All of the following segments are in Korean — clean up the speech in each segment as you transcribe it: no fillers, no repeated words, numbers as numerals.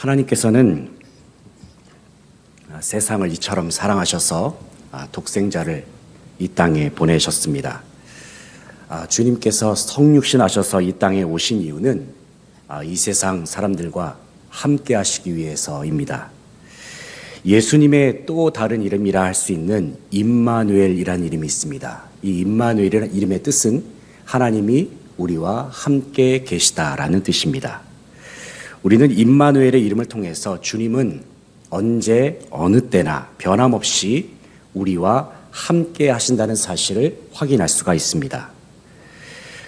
하나님께서는 세상을 이처럼 사랑하셔서 독생자를 이 땅에 보내셨습니다. 주님께서 성육신하셔서 이 땅에 오신 이유는 이 세상 사람들과 함께 하시기 위해서입니다. 예수님의 또 다른 이름이라 할 수 있는 임마누엘이라는 이름이 있습니다. 이 임마누엘이라는 이름의 뜻은 하나님이 우리와 함께 계시다라는 뜻입니다. 우리는 임마누엘의 이름을 통해서 주님은 언제 어느 때나 변함없이 우리와 함께 하신다는 사실을 확인할 수가 있습니다.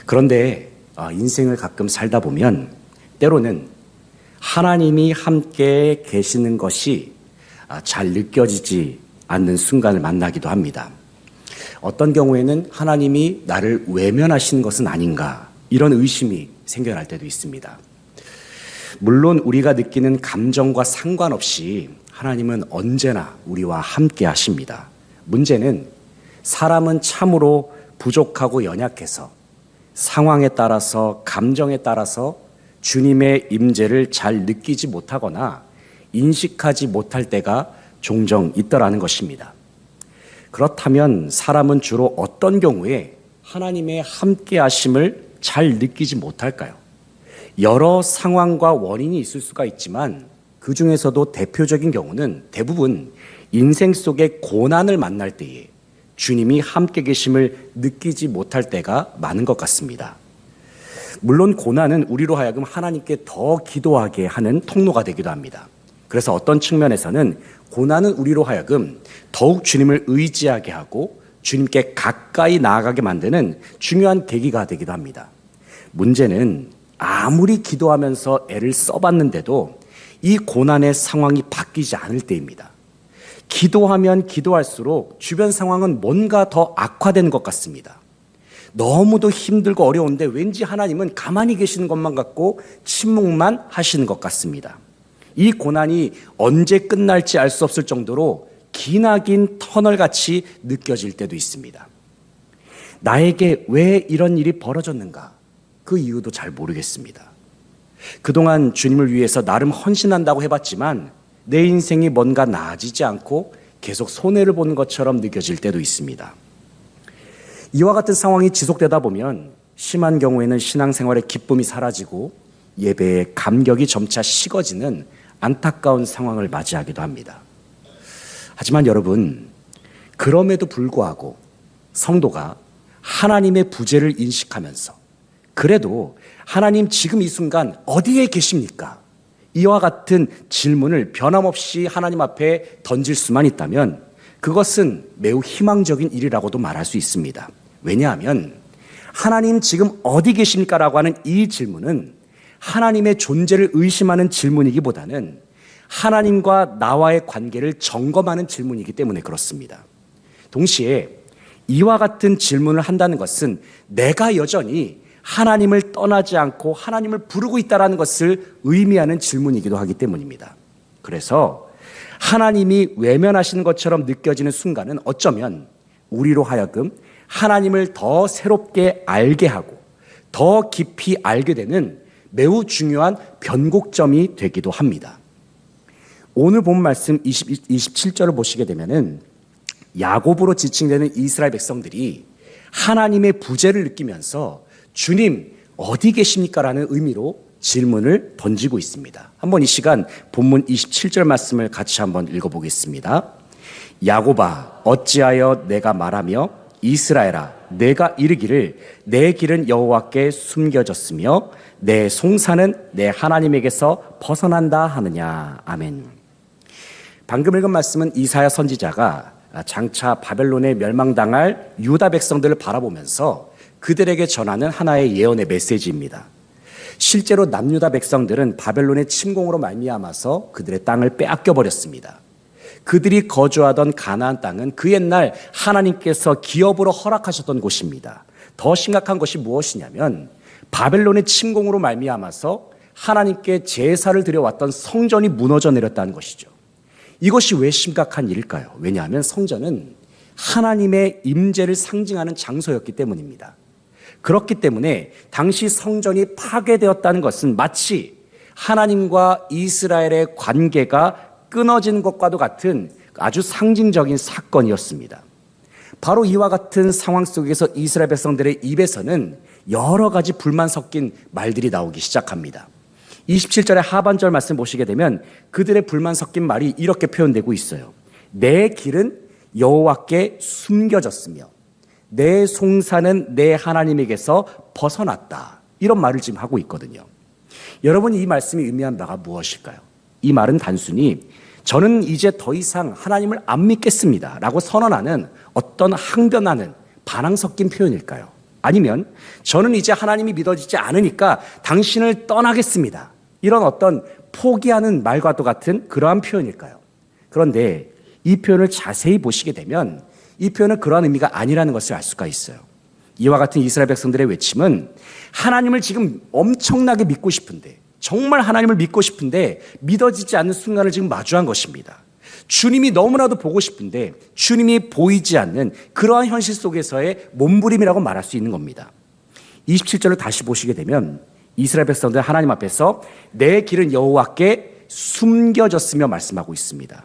그런데 인생을 가끔 살다 보면 때로는 하나님이 함께 계시는 것이 잘 느껴지지 않는 순간을 만나기도 합니다. 어떤 경우에는 하나님이 나를 외면하시는 것은 아닌가 이런 의심이 생겨날 때도 있습니다. 물론 우리가 느끼는 감정과 상관없이 하나님은 언제나 우리와 함께 하십니다. 문제는 사람은 참으로 부족하고 연약해서 상황에 따라서 감정에 따라서 주님의 임재를 잘 느끼지 못하거나 인식하지 못할 때가 종종 있더라는 것입니다. 그렇다면 사람은 주로 어떤 경우에 하나님의 함께 하심을 잘 느끼지 못할까요? 여러 상황과 원인이 있을 수가 있지만 그 중에서도 대표적인 경우는 대부분 인생 속의 고난을 만날 때에 주님이 함께 계심을 느끼지 못할 때가 많은 것 같습니다. 물론 고난은 우리로 하여금 하나님께 더 기도하게 하는 통로가 되기도 합니다. 그래서 어떤 측면에서는 고난은 우리로 하여금 더욱 주님을 의지하게 하고 주님께 가까이 나아가게 만드는 중요한 계기가 되기도 합니다. 문제는 아무리 기도하면서 애를 써봤는데도 이 고난의 상황이 바뀌지 않을 때입니다. 기도하면 기도할수록 주변 상황은 뭔가 더 악화되는 것 같습니다. 너무도 힘들고 어려운데 왠지 하나님은 가만히 계시는 것만 같고 침묵만 하시는 것 같습니다. 이 고난이 언제 끝날지 알 수 없을 정도로 기나긴 터널같이 느껴질 때도 있습니다. 나에게 왜 이런 일이 벌어졌는가? 그 이유도 잘 모르겠습니다. 그동안 주님을 위해서 나름 헌신한다고 해봤지만 내 인생이 뭔가 나아지지 않고 계속 손해를 보는 것처럼 느껴질 때도 있습니다. 이와 같은 상황이 지속되다 보면 심한 경우에는 신앙생활의 기쁨이 사라지고 예배의 감격이 점차 식어지는 안타까운 상황을 맞이하기도 합니다. 하지만 여러분, 그럼에도 불구하고 성도가 하나님의 부재를 인식하면서 그래도 하나님 지금 이 순간 어디에 계십니까? 이와 같은 질문을 변함없이 하나님 앞에 던질 수만 있다면 그것은 매우 희망적인 일이라고도 말할 수 있습니다. 왜냐하면 하나님 지금 어디 계십니까? 라고 하는 이 질문은 하나님의 존재를 의심하는 질문이기보다는 하나님과 나와의 관계를 점검하는 질문이기 때문에 그렇습니다. 동시에 이와 같은 질문을 한다는 것은 내가 여전히 하나님을 떠나지 않고 하나님을 부르고 있다는 것을 의미하는 질문이기도 하기 때문입니다. 그래서 하나님이 외면하시는 것처럼 느껴지는 순간은 어쩌면 우리로 하여금 하나님을 더 새롭게 알게 하고 더 깊이 알게 되는 매우 중요한 변곡점이 되기도 합니다. 오늘 본 말씀 27절을 보시게 되면은 야곱으로 지칭되는 이스라엘 백성들이 하나님의 부재를 느끼면서 주님 어디 계십니까? 라는 의미로 질문을 던지고 있습니다. 한번 이 시간 본문 27절 말씀을 같이 한번 읽어보겠습니다. 야곱아 어찌하여 내가 말하며 이스라엘아 내가 이르기를 내 길은 여호와께 숨겨졌으며 내 송사는 내 하나님에게서 벗어난다 하느냐. 아멘. 방금 읽은 말씀은 이사야 선지자가 장차 바벨론에 멸망당할 유다 백성들을 바라보면서 그들에게 전하는 하나의 예언의 메시지입니다. 실제로 남유다 백성들은 바벨론의 침공으로 말미암아서 그들의 땅을 빼앗겨 버렸습니다. 그들이 거주하던 가나안 땅은 그 옛날 하나님께서 기업으로 허락하셨던 곳입니다. 더 심각한 것이 무엇이냐면 바벨론의 침공으로 말미암아서 하나님께 제사를 드려왔던 성전이 무너져 내렸다는 것이죠. 이것이 왜 심각한 일일까요? 왜냐하면 성전은 하나님의 임재를 상징하는 장소였기 때문입니다. 그렇기 때문에 당시 성전이 파괴되었다는 것은 마치 하나님과 이스라엘의 관계가 끊어진 것과도 같은 아주 상징적인 사건이었습니다. 바로 이와 같은 상황 속에서 이스라엘 백성들의 입에서는 여러 가지 불만 섞인 말들이 나오기 시작합니다. 27절의 하반절 말씀 보시게 되면 그들의 불만 섞인 말이 이렇게 표현되고 있어요. 내 길은 여호와께 숨겨졌으며 내 송사는 내 하나님에게서 벗어났다. 이런 말을 지금 하고 있거든요. 여러분, 이 말씀이 의미하는 바가 무엇일까요? 이 말은 단순히 저는 이제 더 이상 하나님을 안 믿겠습니다 라고 선언하는 어떤 항변하는 반항 섞인 표현일까요? 아니면 저는 이제 하나님이 믿어지지 않으니까 당신을 떠나겠습니다, 이런 어떤 포기하는 말과도 같은 그러한 표현일까요? 그런데 이 표현을 자세히 보시게 되면 이 표현은 그러한 의미가 아니라는 것을 알 수가 있어요. 이와 같은 이스라엘 백성들의 외침은 하나님을 지금 엄청나게 믿고 싶은데, 정말 하나님을 믿고 싶은데 믿어지지 않는 순간을 지금 마주한 것입니다. 주님이 너무나도 보고 싶은데 주님이 보이지 않는 그러한 현실 속에서의 몸부림이라고 말할 수 있는 겁니다. 27절을 다시 보시게 되면 이스라엘 백성들 하나님 앞에서 내 길은 여호와께 숨겨졌으며 말씀하고 있습니다.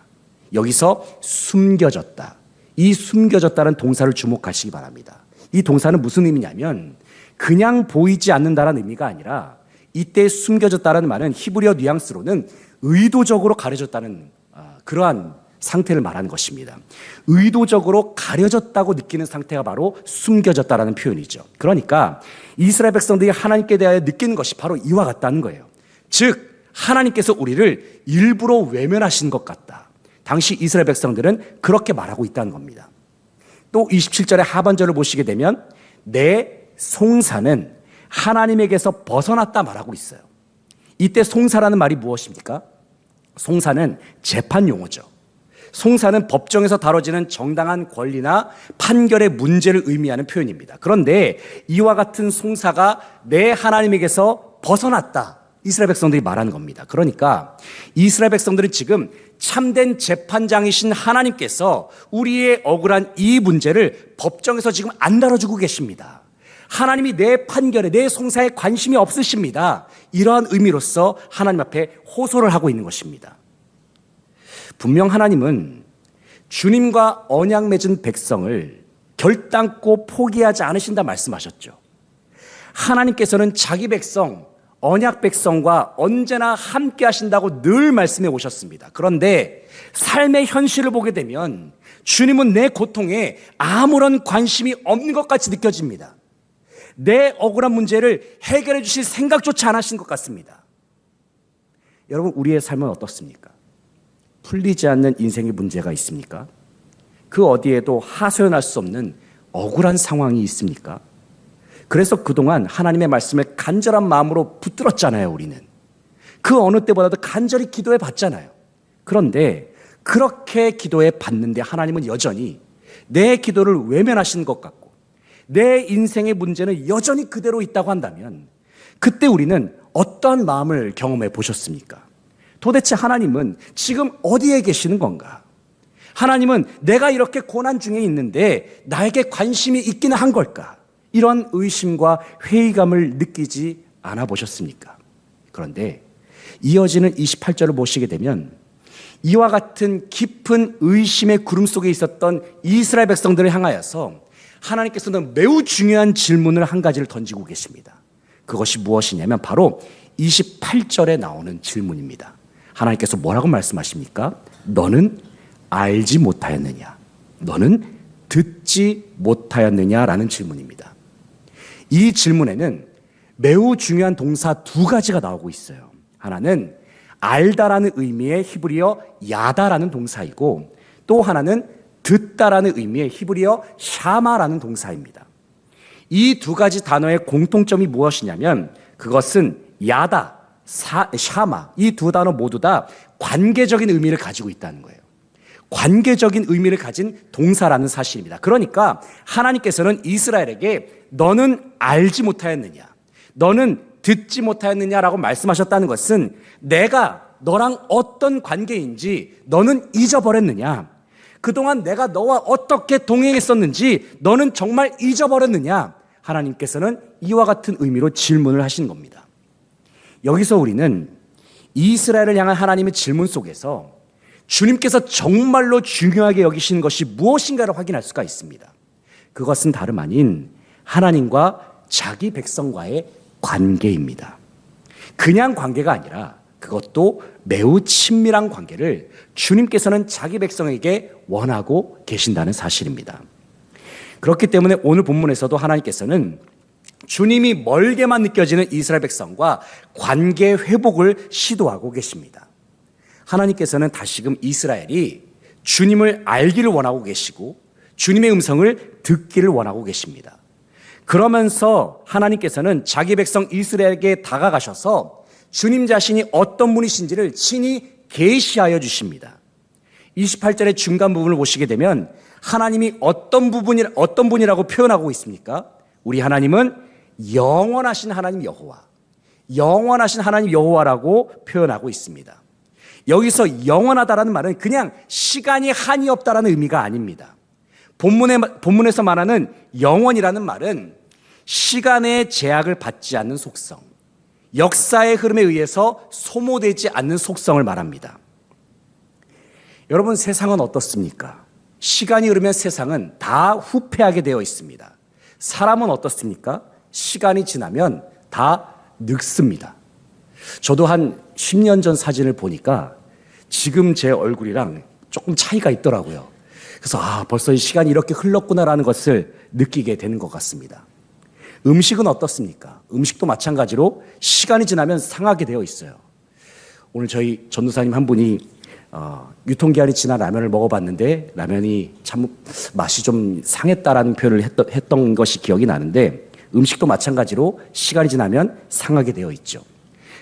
여기서 숨겨졌다, 이 숨겨졌다는 동사를 주목하시기 바랍니다. 이 동사는 무슨 의미냐면 그냥 보이지 않는다라는 의미가 아니라 이때 숨겨졌다는 말은 히브리어 뉘앙스로는 의도적으로 가려졌다는 그러한 상태를 말하는 것입니다. 의도적으로 가려졌다고 느끼는 상태가 바로 숨겨졌다라는 표현이죠. 그러니까 이스라엘 백성들이 하나님께 대하여 느끼는 것이 바로 이와 같다는 거예요. 즉 하나님께서 우리를 일부러 외면하신 것 같다. 당시 이스라엘 백성들은 그렇게 말하고 있다는 겁니다. 또 27절의 하반절을 보시게 되면 내 송사는 하나님에게서 벗어났다 말하고 있어요. 이때 송사라는 말이 무엇입니까? 송사는 재판 용어죠. 송사는 법정에서 다뤄지는 정당한 권리나 판결의 문제를 의미하는 표현입니다. 그런데 이와 같은 송사가 내 하나님에게서 벗어났다, 이스라엘 백성들이 말하는 겁니다. 그러니까 이스라엘 백성들은 지금 참된 재판장이신 하나님께서 우리의 억울한 이 문제를 법정에서 지금 안 다뤄주고 계십니다. 하나님이 내 판결에, 내 송사에 관심이 없으십니다. 이러한 의미로서 하나님 앞에 호소를 하고 있는 것입니다. 분명 하나님은 주님과 언약 맺은 백성을 결단코 포기하지 않으신다 말씀하셨죠. 하나님께서는 자기 백성, 언약 백성과 언제나 함께 하신다고 늘 말씀해 오셨습니다. 그런데 삶의 현실을 보게 되면 주님은 내 고통에 아무런 관심이 없는 것 같이 느껴집니다. 내 억울한 문제를 해결해 주실 생각조차 안 하신 것 같습니다. 여러분, 우리의 삶은 어떻습니까? 풀리지 않는 인생의 문제가 있습니까? 그 어디에도 하소연할 수 없는 억울한 상황이 있습니까? 그래서 그동안 하나님의 말씀을 간절한 마음으로 붙들었잖아요, 우리는. 그 어느 때보다도 간절히 기도해 봤잖아요. 그런데 그렇게 기도해 봤는데 하나님은 여전히 내 기도를 외면하신 것 같고 내 인생의 문제는 여전히 그대로 있다고 한다면 그때 우리는 어떠한 마음을 경험해 보셨습니까? 도대체 하나님은 지금 어디에 계시는 건가? 하나님은 내가 이렇게 고난 중에 있는데 나에게 관심이 있기는 한 걸까? 이런 의심과 회의감을 느끼지 않아 보셨습니까? 그런데 이어지는 28절을 보시게 되면 이와 같은 깊은 의심의 구름 속에 있었던 이스라엘 백성들을 향하여서 하나님께서는 매우 중요한 질문을 한 가지를 던지고 계십니다. 그것이 무엇이냐면 바로 28절에 나오는 질문입니다. 하나님께서 뭐라고 말씀하십니까? 너는 알지 못하였느냐? 너는 듣지 못하였느냐라는 질문입니다. 이 질문에는 매우 중요한 동사 두 가지가 나오고 있어요. 하나는 알다라는 의미의 히브리어 야다라는 동사이고 또 하나는 듣다라는 의미의 히브리어 샤마라는 동사입니다. 이 두 가지 단어의 공통점이 무엇이냐면 그것은 야다, 샤마, 이 두 단어 모두 다 관계적인 의미를 가지고 있다는 거예요. 관계적인 의미를 가진 동사라는 사실입니다. 그러니까 하나님께서는 이스라엘에게 너는 알지 못하였느냐, 너는 듣지 못하였느냐라고 말씀하셨다는 것은 내가 너랑 어떤 관계인지 너는 잊어버렸느냐, 그동안 내가 너와 어떻게 동행했었는지 너는 정말 잊어버렸느냐, 하나님께서는 이와 같은 의미로 질문을 하시는 겁니다. 여기서 우리는 이스라엘을 향한 하나님의 질문 속에서 주님께서 정말로 중요하게 여기시는 것이 무엇인가를 확인할 수가 있습니다. 그것은 다름 아닌 하나님과 자기 백성과의 관계입니다. 그냥 관계가 아니라 그것도 매우 친밀한 관계를 주님께서는 자기 백성에게 원하고 계신다는 사실입니다. 그렇기 때문에 오늘 본문에서도 하나님께서는 주님이 멀게만 느껴지는 이스라엘 백성과 관계 회복을 시도하고 계십니다. 하나님께서는 다시금 이스라엘이 주님을 알기를 원하고 계시고 주님의 음성을 듣기를 원하고 계십니다. 그러면서 하나님께서는 자기 백성 이스라엘에게 다가가셔서 주님 자신이 어떤 분이신지를 친히 계시하여 주십니다. 28절의 중간 부분을 보시게 되면 하나님이 어떤 분이라고 표현하고 있습니까? 우리 하나님은 영원하신 하나님 여호와, 영원하신 하나님 여호와라고 표현하고 있습니다. 여기서 영원하다라는 말은 그냥 시간이 한이 없다라는 의미가 아닙니다. 본문에서 말하는 영원이라는 말은 시간의 제약을 받지 않는 속성, 역사의 흐름에 의해서 소모되지 않는 속성을 말합니다. 여러분, 세상은 어떻습니까? 시간이 흐르면 세상은 다 후퇴하게 되어 있습니다. 사람은 어떻습니까? 시간이 지나면 다 늙습니다. 저도 한 10년 전 사진을 보니까 지금 제 얼굴이랑 조금 차이가 있더라고요. 그래서 벌써 이 시간이 이렇게 흘렀구나라는 것을 느끼게 되는 것 같습니다. 음식은 어떻습니까? 음식도 마찬가지로 시간이 지나면 상하게 되어 있어요. 오늘 저희 전도사님 한 분이 유통기한이 지난 라면을 먹어봤는데 라면이 참 맛이 좀 상했다라는 표현을 했던 것이 기억이 나는데, 음식도 마찬가지로 시간이 지나면 상하게 되어 있죠.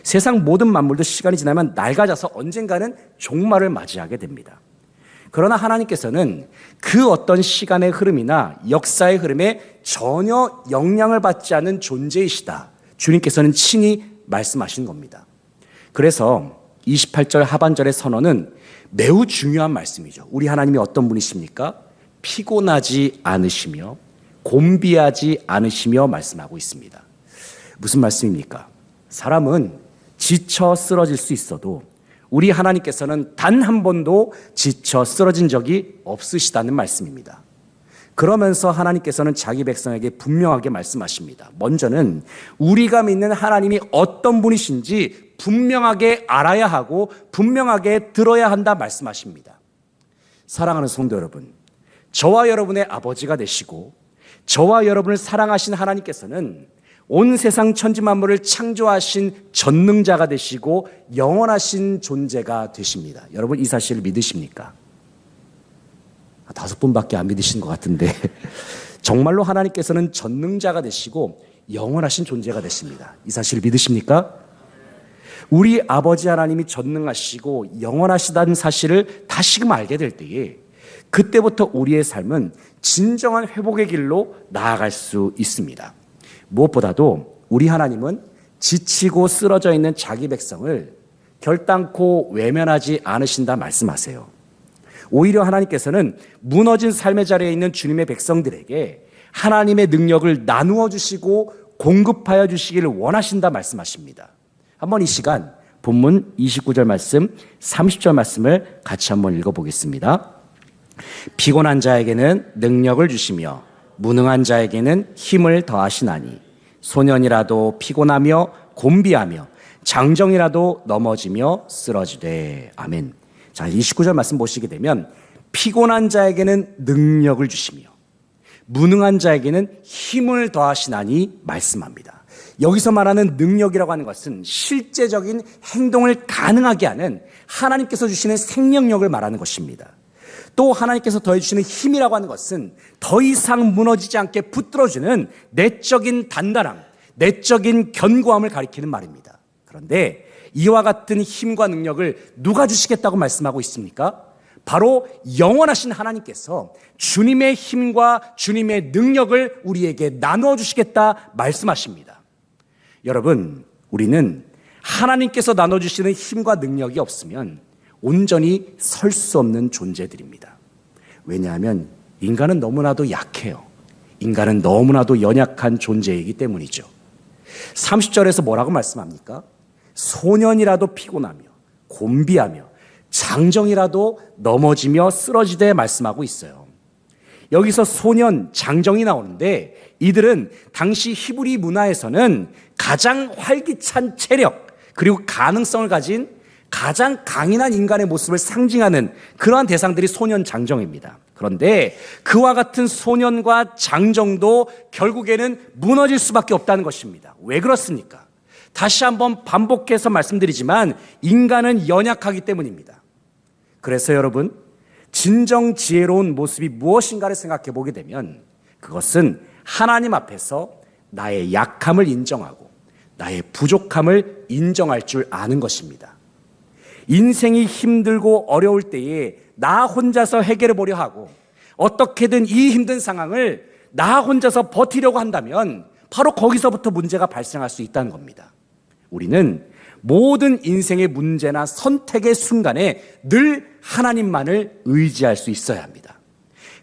세상 모든 만물도 시간이 지나면 낡아져서 언젠가는 종말을 맞이하게 됩니다. 그러나 하나님께서는 그 어떤 시간의 흐름이나 역사의 흐름에 전혀 영향을 받지 않는 존재이시다, 주님께서는 친히 말씀하신 겁니다. 그래서 28절 하반절의 선언은 매우 중요한 말씀이죠. 우리 하나님이 어떤 분이십니까? 피곤하지 않으시며 곤비하지 않으시며 말씀하고 있습니다. 무슨 말씀입니까? 사람은 지쳐 쓰러질 수 있어도 우리 하나님께서는 단 한 번도 지쳐 쓰러진 적이 없으시다는 말씀입니다. 그러면서 하나님께서는 자기 백성에게 분명하게 말씀하십니다. 먼저는 우리가 믿는 하나님이 어떤 분이신지 분명하게 알아야 하고 분명하게 들어야 한다 말씀하십니다. 사랑하는 성도 여러분, 저와 여러분의 아버지가 되시고 저와 여러분을 사랑하신 하나님께서는 온 세상 천지 만물을 창조하신 전능자가 되시고 영원하신 존재가 되십니다. 여러분, 이 사실을 믿으십니까? 5분밖에 안 믿으신 것 같은데 정말로 하나님께서는 전능자가 되시고 영원하신 존재가 되십니다. 이 사실을 믿으십니까? 우리 아버지 하나님이 전능하시고 영원하시다는 사실을 다시금 알게 될 때에 그때부터 우리의 삶은 진정한 회복의 길로 나아갈 수 있습니다. 무엇보다도 우리 하나님은 지치고 쓰러져 있는 자기 백성을 결단코 외면하지 않으신다 말씀하세요. 오히려 하나님께서는 무너진 삶의 자리에 있는 주님의 백성들에게 하나님의 능력을 나누어 주시고 공급하여 주시기를 원하신다 말씀하십니다. 한번 이 시간 본문 29절 말씀, 30절 말씀을 같이 한번 읽어보겠습니다. 피곤한 자에게는 능력을 주시며 무능한 자에게는 힘을 더하시나니 소년이라도 피곤하며 곤비하며 장정이라도 넘어지며 쓰러지되. 아멘. 자, 29절 말씀 보시게 되면 피곤한 자에게는 능력을 주시며 무능한 자에게는 힘을 더하시나니 말씀합니다. 여기서 말하는 능력이라고 하는 것은 실제적인 행동을 가능하게 하는 하나님께서 주시는 생명력을 말하는 것입니다. 또 하나님께서 더해주시는 힘이라고 하는 것은 더 이상 무너지지 않게 붙들어주는 내적인 단단함, 내적인 견고함을 가리키는 말입니다. 그런데 이와 같은 힘과 능력을 누가 주시겠다고 말씀하고 있습니까? 바로 영원하신 하나님께서 주님의 힘과 주님의 능력을 우리에게 나누어 주시겠다 말씀하십니다. 여러분, 우리는 하나님께서 나눠주시는 힘과 능력이 없으면 온전히 설 수 없는 존재들입니다. 왜냐하면 인간은 너무나도 약해요. 인간은 너무나도 연약한 존재이기 때문이죠. 30절에서 뭐라고 말씀합니까? 소년이라도 피곤하며 곤비하며 장정이라도 넘어지며 쓰러지되 말씀하고 있어요. 여기서 소년, 장정이 나오는데 이들은 당시 히브리 문화에서는 가장 활기찬 체력 그리고 가능성을 가진 가장 강인한 인간의 모습을 상징하는 그러한 대상들이 소년, 장정입니다. 그런데 그와 같은 소년과 장정도 결국에는 무너질 수밖에 없다는 것입니다. 왜 그렇습니까? 다시 한번 반복해서 말씀드리지만 인간은 연약하기 때문입니다. 그래서 여러분, 진정 지혜로운 모습이 무엇인가를 생각해 보게 되면 그것은 하나님 앞에서 나의 약함을 인정하고 나의 부족함을 인정할 줄 아는 것입니다. 인생이 힘들고 어려울 때에 나 혼자서 해결해 보려 하고 어떻게든 이 힘든 상황을 나 혼자서 버티려고 한다면 바로 거기서부터 문제가 발생할 수 있다는 겁니다. 우리는 모든 인생의 문제나 선택의 순간에 늘 하나님만을 의지할 수 있어야 합니다.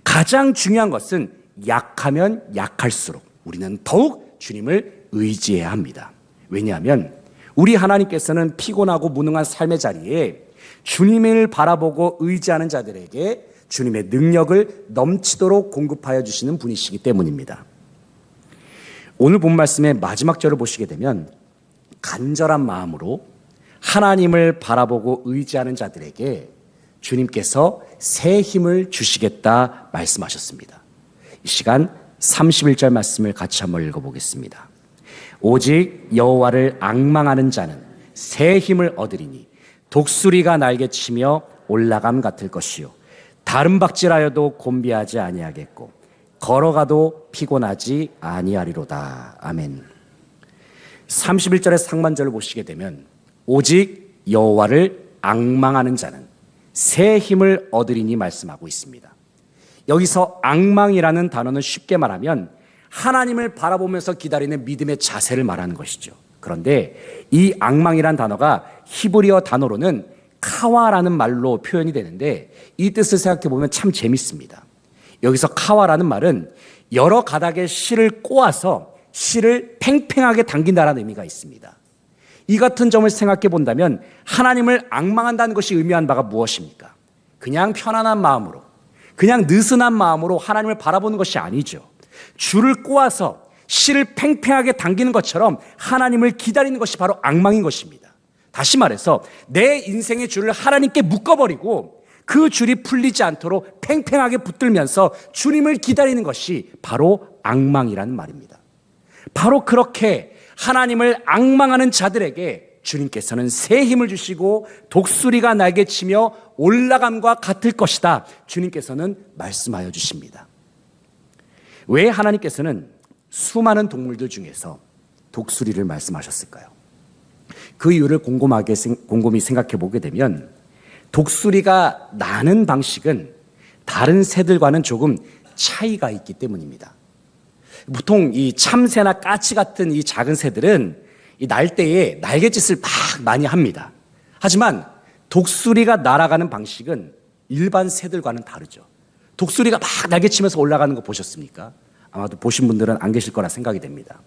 가장 중요한 것은 약하면 약할수록 우리는 더욱 주님을 의지해야 합니다. 왜냐하면 우리 하나님께서는 피곤하고 무능한 삶의 자리에 주님을 바라보고 의지하는 자들에게 주님의 능력을 넘치도록 공급하여 주시는 분이시기 때문입니다. 오늘 본 말씀의 마지막 절을 보시게 되면 간절한 마음으로 하나님을 바라보고 의지하는 자들에게 주님께서 새 힘을 주시겠다 말씀하셨습니다. 이 시간 31절 말씀을 같이 한번 읽어보겠습니다. 오직 여호와를 앙망하는 자는 새 힘을 얻으리니 독수리가 날개치며 올라감 같을 것이요 다른 박질하여도 곤비하지 아니하겠고 걸어가도 피곤하지 아니하리로다. 아멘. 31절의 상반절을 보시게 되면 오직 여호와를 앙망하는 자는 새 힘을 얻으리니 말씀하고 있습니다. 여기서 앙망이라는 단어는 쉽게 말하면 하나님을 바라보면서 기다리는 믿음의 자세를 말하는 것이죠. 그런데 이 앙망이란 단어가 히브리어 단어로는 카와라는 말로 표현이 되는데 이 뜻을 생각해 보면 참 재밌습니다. 여기서 카와라는 말은 여러 가닥의 실을 꼬아서 실을 팽팽하게 당긴다라는 의미가 있습니다. 이 같은 점을 생각해 본다면 하나님을 앙망한다는 것이 의미하는 바가 무엇입니까? 그냥 편안한 마음으로, 그냥 느슨한 마음으로 하나님을 바라보는 것이 아니죠. 줄을 꼬아서 실을 팽팽하게 당기는 것처럼 하나님을 기다리는 것이 바로 앙망인 것입니다. 다시 말해서 내 인생의 줄을 하나님께 묶어버리고 그 줄이 풀리지 않도록 팽팽하게 붙들면서 주님을 기다리는 것이 바로 앙망이라는 말입니다. 바로 그렇게 하나님을 앙망하는 자들에게 주님께서는 새 힘을 주시고 독수리가 날개치며 올라감과 같을 것이다. 주님께서는 말씀하여 주십니다. 왜 하나님께서는 수많은 동물들 중에서 독수리를 말씀하셨을까요? 그 이유를 곰곰이 생각해 보게 되면 독수리가 나는 방식은 다른 새들과는 조금 차이가 있기 때문입니다. 보통 이 참새나 까치 같은 이 작은 새들은 이 날 때에 날갯짓을 막 많이 합니다. 하지만 독수리가 날아가는 방식은 일반 새들과는 다르죠. 독수리가 막 날개치면서 올라가는 거 보셨습니까? 아마도 보신 분들은 안 계실 거라 생각이 됩니다.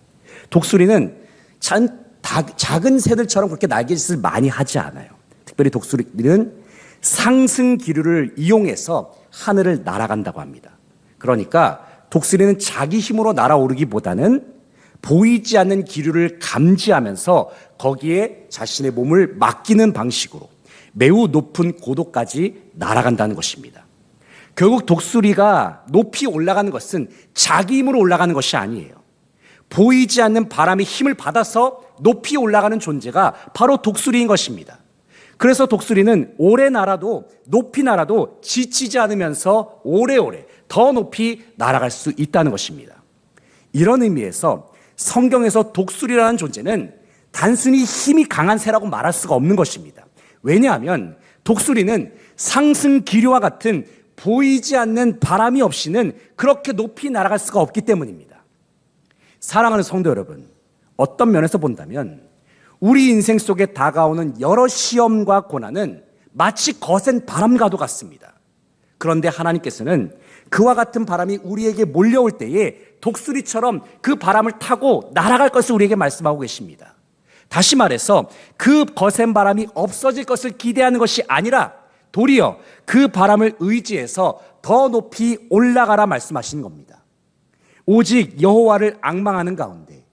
독수리는 작은 새들처럼 그렇게 날개짓을 많이 하지 않아요. 특별히 독수리는 상승 기류를 이용해서 하늘을 날아간다고 합니다. 그러니까 독수리는 자기 힘으로 날아오르기보다는 보이지 않는 기류를 감지하면서 거기에 자신의 몸을 맡기는 방식으로 매우 높은 고도까지 날아간다는 것입니다. 결국 독수리가 높이 올라가는 것은 자기 힘으로 올라가는 것이 아니에요. 보이지 않는 바람의 힘을 받아서 높이 올라가는 존재가 바로 독수리인 것입니다. 그래서 독수리는 오래 날아도 높이 날아도 지치지 않으면서 오래오래 더 높이 날아갈 수 있다는 것입니다. 이런 의미에서 성경에서 독수리라는 존재는 단순히 힘이 강한 새라고 말할 수가 없는 것입니다. 왜냐하면 독수리는 상승 기류와 같은 보이지 않는 바람이 없이는 그렇게 높이 날아갈 수가 없기 때문입니다. 사랑하는 성도 여러분, 어떤 면에서 본다면 우리 인생 속에 다가오는 여러 시험과 고난은 마치 거센 바람과도 같습니다. 그런데 하나님께서는 그와 같은 바람이 우리에게 몰려올 때에 독수리처럼 그 바람을 타고 날아갈 것을 우리에게 말씀하고 계십니다. 다시 말해서 그 거센 바람이 없어질 것을 기대하는 것이 아니라 도리어 그 바람을 의지해서 더 높이 올라가라 말씀하시는 겁니다. 오직 여호와를 앙망하는 가운데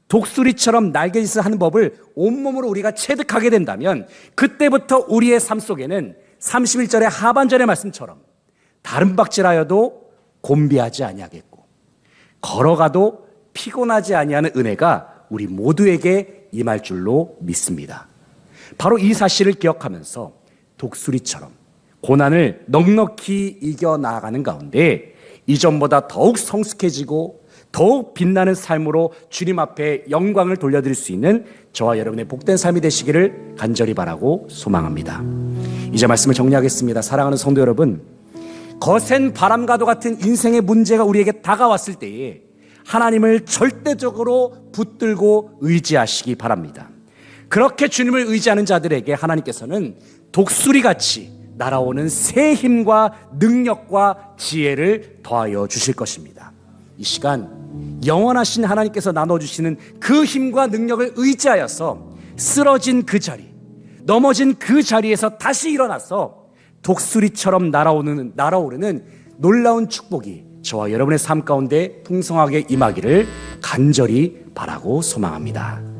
독수리처럼 날개짓을 하는 법을 온몸으로 우리가 체득하게 된다면 그때부터 우리의 삶 속에는 31절의 하반절의 말씀처럼 다른 박질하여도 곤비하지 아니하겠고 걸어가도 피곤하지 아니하는 은혜가 우리 모두에게 임할 줄로 믿습니다. 바로 이 사실을 기억하면서 독수리처럼 고난을 넉넉히 이겨나가는 가운데 이전보다 더욱 성숙해지고 더욱 빛나는 삶으로 주님 앞에 영광을 돌려드릴 수 있는 저와 여러분의 복된 삶이 되시기를 간절히 바라고 소망합니다. 이제 말씀을 정리하겠습니다. 사랑하는 성도 여러분, 거센 바람과도 같은 인생의 문제가 우리에게 다가왔을 때에 하나님을 절대적으로 붙들고 의지하시기 바랍니다. 그렇게 주님을 의지하는 자들에게 하나님께서는 독수리같이 날아오는 새 힘과 능력과 지혜를 더하여 주실 것입니다. 이 시간 영원하신 하나님께서 나눠주시는 그 힘과 능력을 의지하여서 쓰러진 그 자리, 넘어진 그 자리에서 다시 일어나서 독수리처럼 날아오르는 놀라운 축복이 저와 여러분의 삶 가운데 풍성하게 임하기를 간절히 바라고 소망합니다.